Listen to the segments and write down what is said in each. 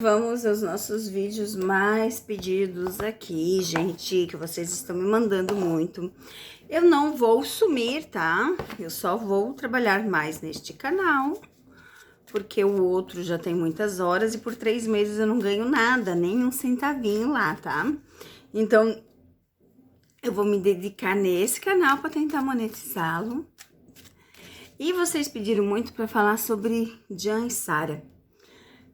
Vamos aos nossos vídeos mais pedidos aqui, gente, que vocês estão me mandando muito. Eu não vou sumir, tá? Eu só vou trabalhar mais neste canal, porque o outro já tem muitas horas e por 3 meses eu não ganho nada, nem um centavinho lá, tá? Então, eu vou me dedicar nesse canal para tentar monetizá-lo. E vocês pediram muito para falar sobre Jan e Sara.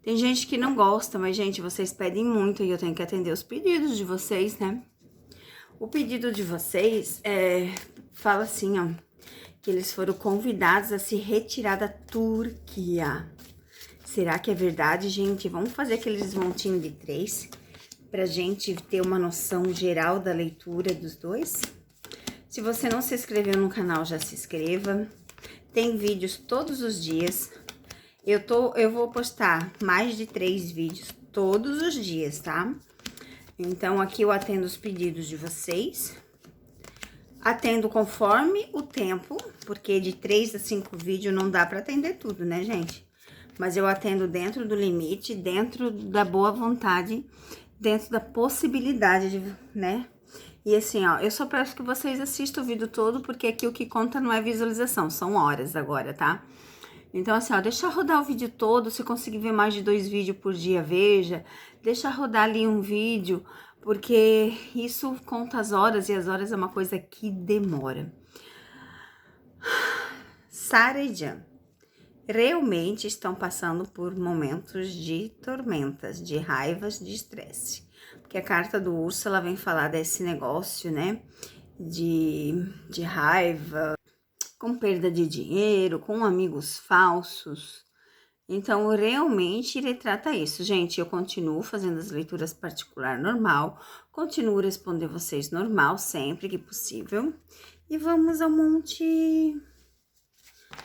Tem gente que não gosta, mas, gente, vocês pedem muito e eu tenho que atender os pedidos de vocês, né? O pedido de vocês fala assim, ó, que eles foram convidados a se retirar da Turquia. Será que é verdade, gente? Vamos fazer aqueles montinhos de 3 pra gente ter uma noção geral da leitura dos dois? Se você não se inscreveu no canal, já se inscreva. Tem vídeos todos os dias. Eu vou postar mais de 3 vídeos todos os dias, tá? Então, aqui eu atendo os pedidos de vocês. Atendo conforme o tempo, porque de 3 a 5 vídeos não dá pra atender tudo, né, gente? Mas eu atendo dentro do limite, dentro da boa vontade, dentro da possibilidade, né? E assim, ó, eu só peço que vocês assistam o vídeo todo, porque aqui o que conta não é visualização, são horas agora, tá? Então, assim, ó, deixa rodar o vídeo todo, se conseguir ver mais de 2 vídeos por dia, veja. Deixa rodar ali um vídeo, porque isso conta as horas, e as horas é uma coisa que demora. Sara e Jan realmente estão passando por momentos de tormentas, de raivas, de estresse. Porque a carta do urso, ela vem falar desse negócio, né, de raiva, com perda de dinheiro, com amigos falsos. Então, realmente, ele trata isso. Gente, eu continuo fazendo as leituras particular normal, continuo responder vocês normal, sempre que possível. E vamos ao monte...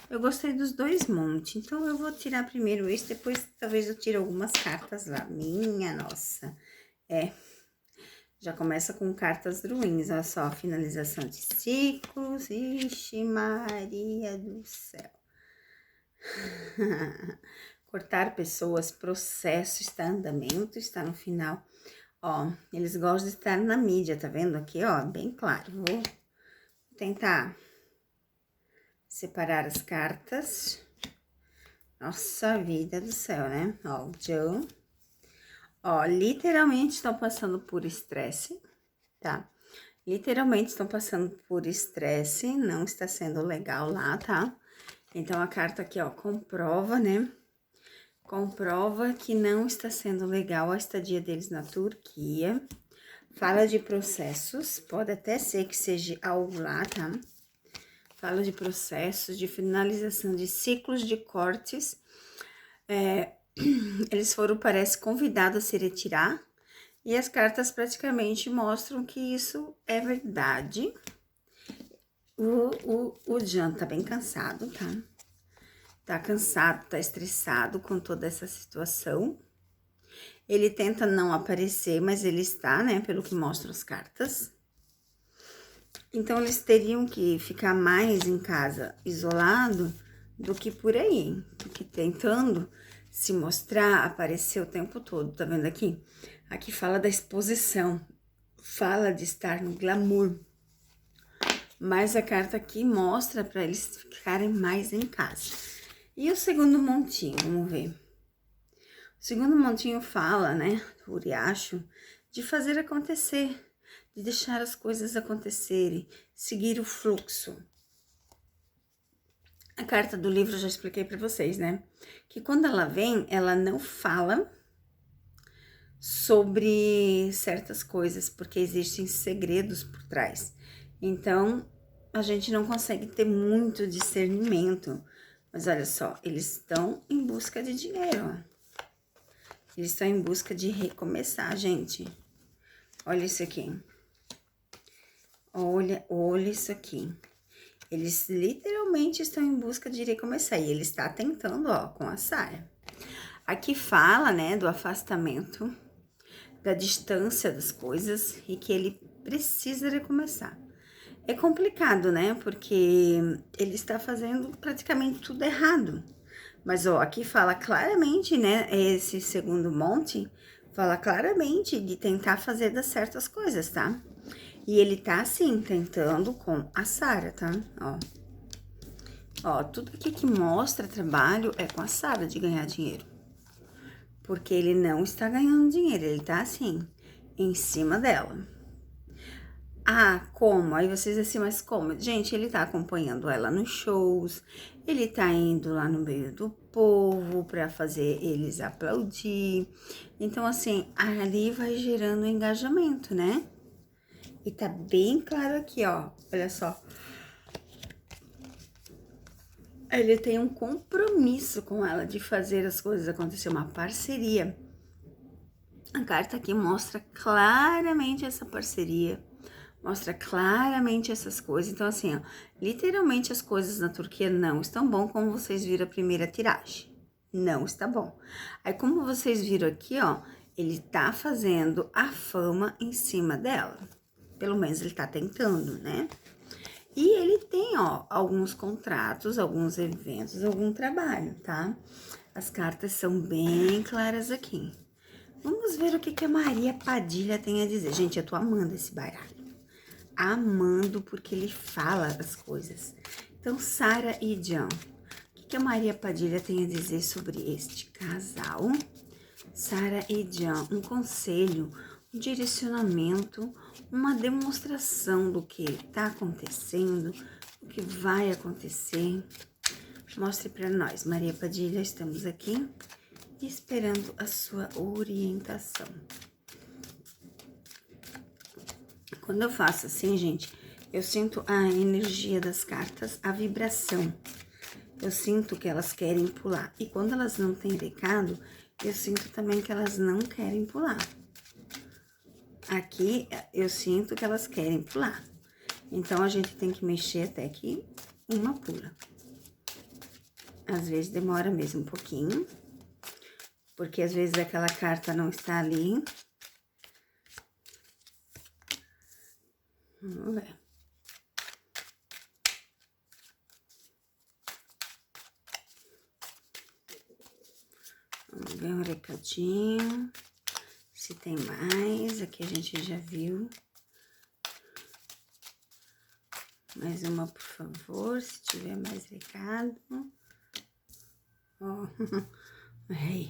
Eu gostei dos 2 montes, então eu vou tirar primeiro esse, depois talvez eu tire algumas cartas lá. Minha nossa, já começa com cartas ruins, olha só, finalização de ciclos, ixi Maria do céu. Cortar pessoas, processo está em andamento, está no final. Ó, eles gostam de estar na mídia, tá vendo aqui, ó, bem claro. Vou tentar separar as cartas. Nossa vida do céu, né? Ó, o Joe. Ó, literalmente estão passando por estresse, tá? Literalmente estão passando por estresse, não está sendo legal lá, tá? Então, a carta aqui, ó, comprova, né? Comprova que não está sendo legal a estadia deles na Turquia. Fala de processos, pode até ser que seja algo lá, tá? Fala de processos, de finalização de ciclos de cortes. Eles foram, parece, convidados a se retirar. E as cartas praticamente mostram que isso é verdade. O Jan tá bem cansado, tá? Tá cansado, tá estressado com toda essa situação. Ele tenta não aparecer, mas ele está, né? Pelo que mostram as cartas. Então, eles teriam que ficar mais em casa, isolado, do que por aí. Porque tentando se mostrar, aparecer o tempo todo, tá vendo aqui? Aqui fala da exposição, fala de estar no glamour. Mas a carta aqui mostra para eles ficarem mais em casa. E o segundo montinho, vamos ver. O segundo montinho fala, né, do riacho, de fazer acontecer, de deixar as coisas acontecerem, seguir o fluxo. A carta do livro eu já expliquei para vocês, né, que quando ela vem, ela não fala sobre certas coisas, porque existem segredos por trás. Então, a gente não consegue ter muito discernimento. Mas olha só, eles estão em busca de dinheiro, ó. Eles estão em busca de recomeçar, gente. Olha isso aqui. Olha isso aqui. Eles literalmente estão em busca de recomeçar. E ele está tentando, ó, com a Sara. Aqui fala, né, do afastamento, da distância das coisas e que ele precisa recomeçar. É complicado, né, porque ele está fazendo praticamente tudo errado. Mas, ó, aqui fala claramente, né? Esse segundo monte fala claramente de tentar fazer dar certas coisas, tá? E ele tá, assim, tentando com a Sara, tá? Ó. Ó, tudo aqui que mostra trabalho é com a Sara de ganhar dinheiro. Porque ele não está ganhando dinheiro, ele tá, assim, em cima dela. Ah, como? Aí vocês assim, mas como? Gente, ele tá acompanhando ela nos shows, ele tá indo lá no meio do povo pra fazer eles aplaudir. Então, assim, ali vai gerando engajamento, né? E tá bem claro aqui, ó. Olha só. Ele tem um compromisso com ela de fazer as coisas acontecer, uma parceria. A carta aqui mostra claramente essa parceria. Mostra claramente essas coisas. Então, assim, ó, literalmente as coisas na Turquia não estão bom como vocês viram a primeira tiragem. Não está bom. Aí, como vocês viram aqui, ó, ele tá fazendo a fama em cima dela. Pelo menos ele tá tentando, né? E ele tem, ó, alguns contratos, alguns eventos, algum trabalho, tá? As cartas são bem claras aqui. Vamos ver o que que a Maria Padilha tem a dizer. Gente, eu tô amando esse baralho. Amando porque ele fala as coisas. Então, Sara e John, o que a Maria Padilha tem a dizer sobre este casal? Sara e John, um conselho, um direcionamento, uma demonstração do que está acontecendo, o que vai acontecer. Mostre para nós, Maria Padilha, estamos aqui esperando a sua orientação. Quando eu faço assim, gente, eu sinto a energia das cartas, a vibração. Eu sinto que elas querem pular. E quando elas não têm recado, eu sinto também que elas não querem pular. Aqui, eu sinto que elas querem pular. Então, a gente tem que mexer até que uma pula. Às vezes demora mesmo um pouquinho, porque às vezes aquela carta não está ali. Vamos ver. Vamos ver um recadinho. Se tem mais, aqui a gente já viu. Mais uma, por favor, se tiver mais recado. Ó, aí.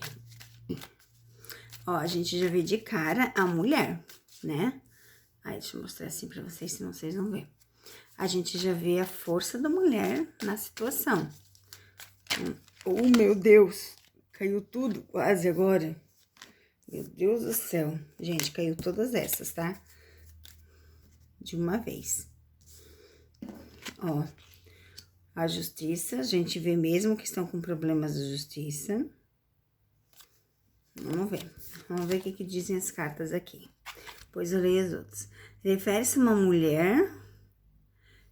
Ó, a gente já viu de cara a mulher, né? Aí, deixa eu mostrar assim pra vocês, senão vocês não vê. A gente já vê a força da mulher na situação. Oh, meu Deus! Caiu tudo quase agora. Meu Deus do céu. Gente, caiu todas essas, tá? De uma vez. Ó, a justiça, a gente vê mesmo que estão com problemas de justiça. Vamos ver. Vamos ver o que dizem as cartas aqui. Depois eu leio as outras. Refere-se a uma mulher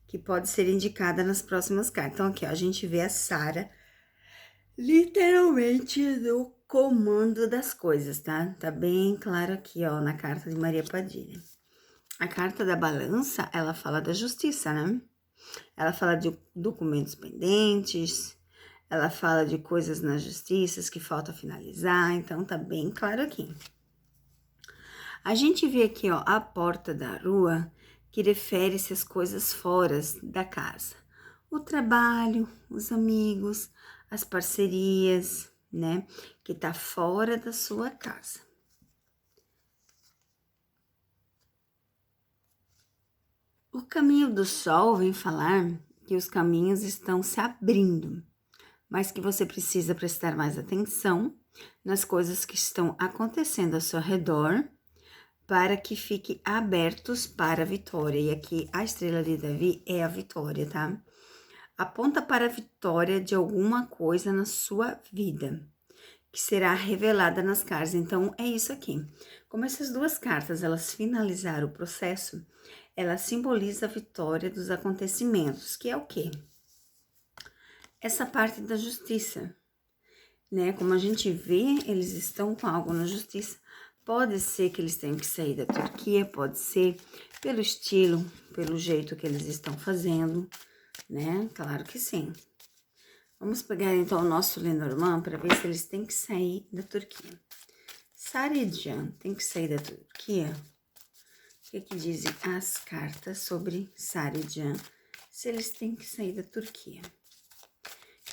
que pode ser indicada nas próximas cartas. Então, aqui, ó, a gente vê a Sara literalmente no comando das coisas, tá? Tá bem claro aqui, ó, na carta de Maria Padilha. A carta da balança, ela fala da justiça, né? Ela fala de documentos pendentes, ela fala de coisas na justiça que falta finalizar, então tá bem claro aqui. A gente vê aqui, ó, a porta da rua, que refere-se às coisas fora da casa. O trabalho, os amigos, as parcerias, né? Que tá fora da sua casa. O caminho do sol vem falar que os caminhos estão se abrindo, mas que você precisa prestar mais atenção nas coisas que estão acontecendo ao seu redor para que fiquem abertos para a vitória. E aqui a estrela de Davi é a vitória, tá? Aponta para a vitória de alguma coisa na sua vida, que será revelada nas cartas. Então, é isso aqui. Como essas duas cartas, elas finalizaram o processo, ela simboliza a vitória dos acontecimentos, que é o quê? Essa parte da justiça, né? Como a gente vê, eles estão com algo na justiça. Pode ser que eles tenham que sair da Turquia, pode ser pelo estilo, pelo jeito que eles estão fazendo, né? Claro que sim. Vamos pegar então o nosso Lenormand para ver se eles têm que sair da Turquia. Sarıcan tem que sair da Turquia? O que dizem as cartas sobre Sarıcan? Se eles têm que sair da Turquia?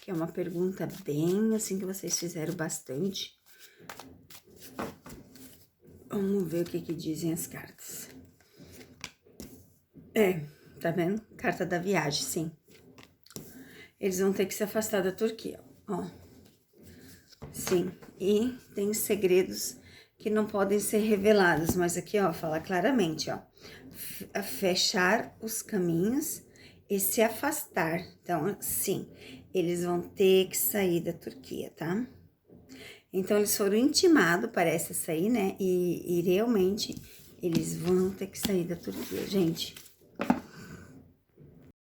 Que é uma pergunta bem assim que vocês fizeram bastante. Vamos ver o que dizem as cartas. Tá vendo? Carta da viagem, sim. Eles vão ter que se afastar da Turquia, ó. Sim, e tem segredos que não podem ser revelados, mas aqui, ó, fala claramente, ó. Fechar os caminhos e se afastar. Então, sim, eles vão ter que sair da Turquia, tá? Então, eles foram intimados, parece sair, né? E realmente, eles vão ter que sair da Turquia, gente.